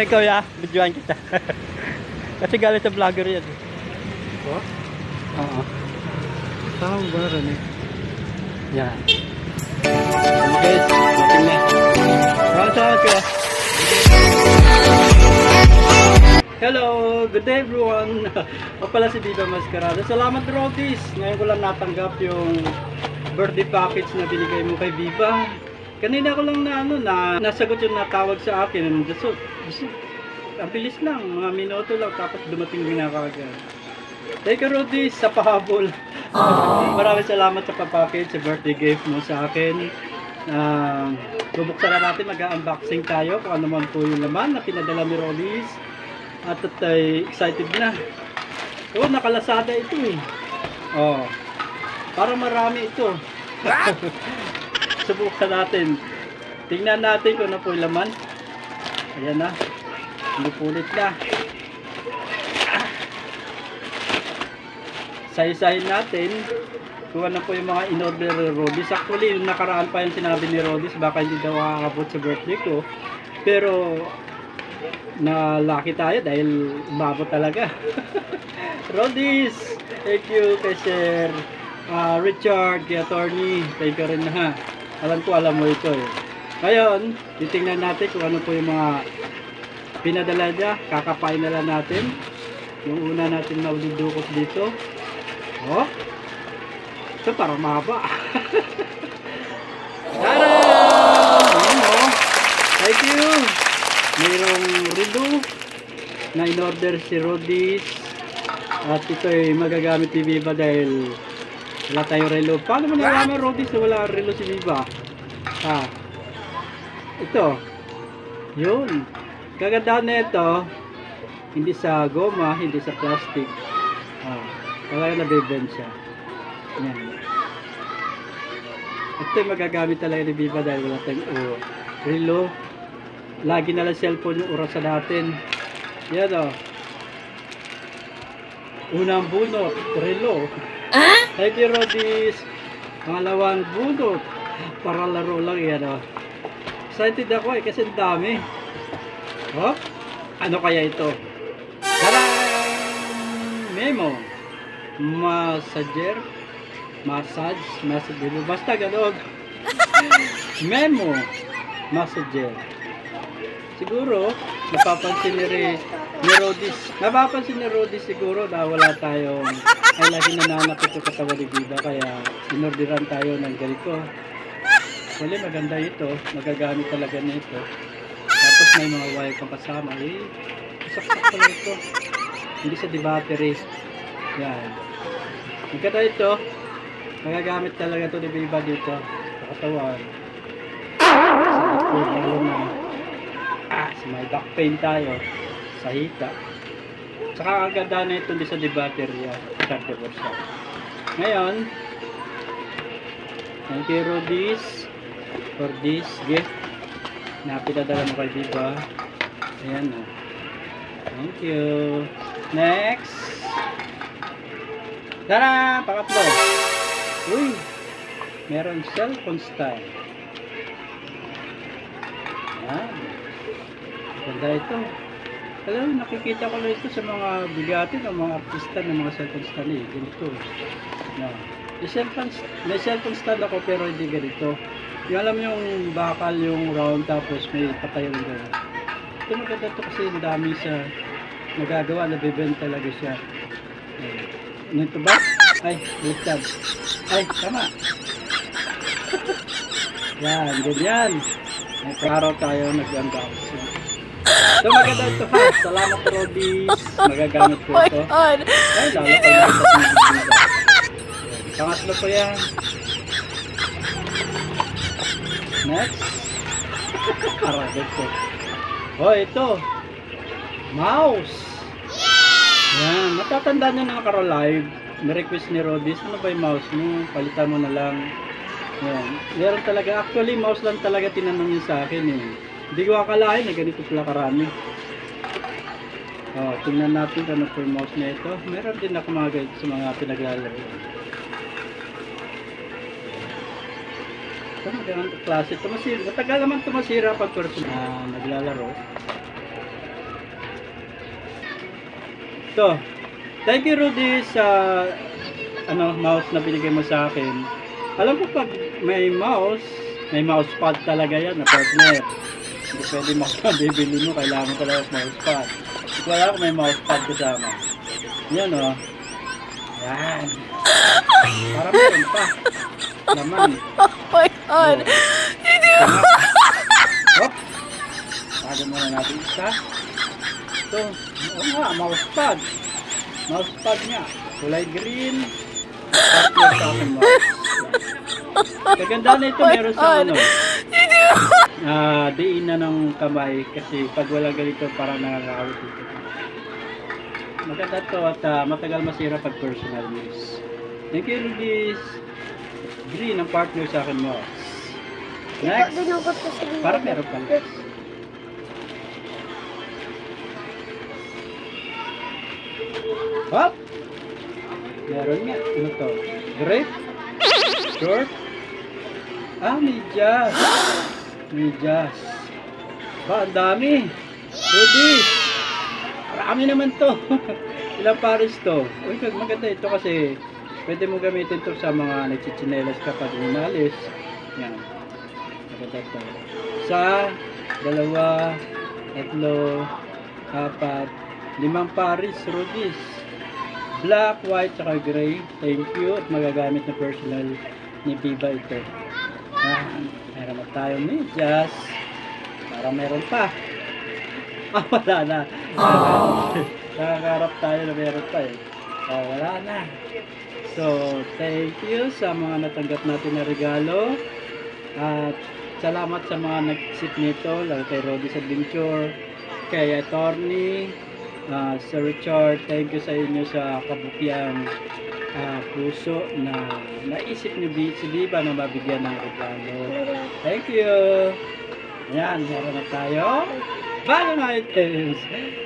ikaw ya, videoan kita. Kasi galing sa vlogger yan. What? Oo. Saan ba rin eh? Yan. Okay, mating na. Salamat kuya. Hello, good day everyone. Ako pala si Viva Mascarada. Salamat Rodis. Ngayon ko lang natanggap yung birthday package na binigay mo kay Viva. Kanina ko lang na nasagot yung natawag sa akin. Ang bilis lang, mga minuto lang tapos dumating din na kagad. Thank you Rodis sa pahabol. Maraming salamat sa package, sa birthday gift mo sa akin. Bubuksan na natin, mag-unboxing tayo kung ano man po yung laman na pinadala ni Rodis. At excited na. Oh, nakalasada ito eh. Oh. Para marami ito. Subukan natin. Tingnan natin kung ano po yung laman. Ayan na. Lupulit na. Sayi-sayin natin kung ano po yung mga in-order ni Rodis. Actually, yung nakaraan pa yung sinabi ni Rodis, baka hindi daw aabot sa birthday ko. Pero na lucky tayo dahil umabot talaga. Rodis, thank you kay Sir Richard, kay Attorney, thank you rin ha. Alam mo ito eh. Ngayon, titingnan natin kung ano po yung mga pinadala niya. Kakapain na lang natin. Yung una natin maulidukot dito. Oh, ito parang mahaba. Tara! Ayan oh. Thank you! Mayroong relo na in-order si Rodis. At ito ay magagamit ni Viva dahil wala tayong relo. Paano mo nalaman Rodis na wala relo si Viva? Ito. Yun. Kagandahan na ito, hindi sa goma, hindi sa plastic. Kaya nabibend siya. Yan. Ito ay magagamit talaga ni Viva dahil wala tayong relo. Lagi na lang cellphone yung orasan natin. Yan o. Unang bunot, relo. Thank you Rodis. Pangalawang bunot, para laro lang yan o. Excited ako eh kasi ang dami. Oh, ano kaya ito? Tadaan! Memo. Massage, basta gano'n. Memo. Massager. Siguro, napapansin ni Rodis siguro na wala tayong ay lagi nananakit yung katawan ni Viva kaya inorderan tayo ng ganito. Wala, maganda ito, magagamit talaga na ito. Tapos may mga wire pang kasama saksak pala ito, hindi siya di battery. Yan, maganda ito, magagamit talaga ito ni Viva dito sa katawan. Sa ito, lalo na may back pain tayo sa hita. Saka ang ganda na ito di sa battery chargeable siya. Ngayon, thank you Rodis for this gift na pinadala mo kay Viva. Ayan o. Thank you. Next. Tara! Pangatlo. Uy! Meron cellphone style. Ayan. Ganda ito. Alam, nakikita ko lang ito sa mga bigatin o mga artista ng mga cellphone stand eh. Ganito. No. May cellphone stand ako pero hindi ganito. Yung alam yung bakal, yung round tapos may patay yung gano'n. Ito maganda ito kasi ang dami sa nagagawa. Nabibend talaga siya. Nito ba? Ay, ligtad. Ay, tama. Yan, ganyan. May klaro tayo nag-unboxing. So maganda ito ha. Salamat Rodis. Magagamit ko ito. Ay, lalo ko na ito. Pangatlo ko yan. Next. Aragot ko. Oh, ito. Mouse. Yan. Matatandaan nyo na nakara-live. Na-request ni Rodis. Ano ba yung mouse mo? Palitan mo na lang. Yan. Meron talaga. Actually, mouse lang talaga tinanong niya sa akin eh. Hindi ko akalain na ganito pala karami. Oh, tingnan natin ano po yung mouse na ito. Meron din ako mga guide sa mga pinaglalaro. Ito magandang klase. Matagal naman ito masira pag person naglalaro. Ito. Thank you, Rudy, sa mouse na binigay mo sa akin. Alam ko pag may mouse pad talaga yan na partner. Hindi pwede bibili mo, kailangan mo talaga mouse pad. Wala ako may mouse pad kasama. Yan o. Yan. Para meron pa. Naman. Oh my God. Hop. Tago muna natin isa. Ito. Oo nga, mouse pad. Mouse pad nga. Kulay green. Partner sa akin mouse. Kaganda na ito, meron sa diin na ng kamay kasi pag wala ganito parang nakakawit ito. Maganda ito at matagal masira pag personal use. Thank you, Rudis. Green ang partner sa akin mo. Next. Para meron pa. Hop! Meron nga. Ano to? Grape? Short? Medyas. Medyas. Ba, ang dami. Rudis. Marami naman to. Ilang pares to? Uy, maganda ito kasi pwede mo gamitin to sa mga nagchichinelas kapag umalis. Yan. Maganda to. Sa 2, 3, 4, 5 pares, Rudis. Black, white, saka gray. Thank you. At magagamit na personal ni Viva ito. Meron na tayong medyas. Parang meron pa. Wala na. Nakakarap tayo na meron pa eh. Wala na. So, thank you sa mga natanggap natin na regalo. At salamat sa mga nag-isip nito. Lalo kay Roddy's Adventure, kay Attorney, Sir Richard. Thank you sa inyo sa kabutiang puso na naisip ni si Viva na mabigyan ng regalo. Thank you. Ayan, meron na tayo. Bagong items.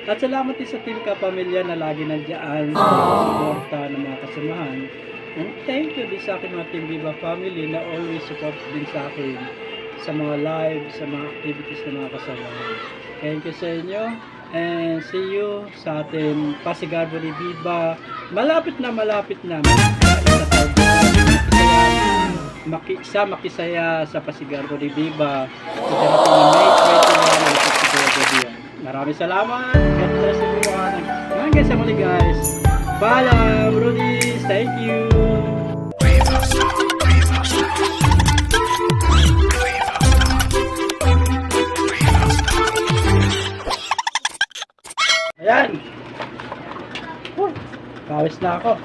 At salamat din sa Team Kapamilya na lagi nandiyan sa suporta ng mga kasamahan. And thank you din sa akin mga Team Viva family na always support din sa akin sa mga live, sa mga activities ng mga kasamahan. Thank you sa inyo. And see you sa ating Pasigarbo ni Viva. Malapit na. Makisaya sa Pasigarbo ni Viva. Maraming salamat. God bless everyone. Hanggang sa muli guys. Paalam, Rudis. Thank you. Ayan. Pawis na ako.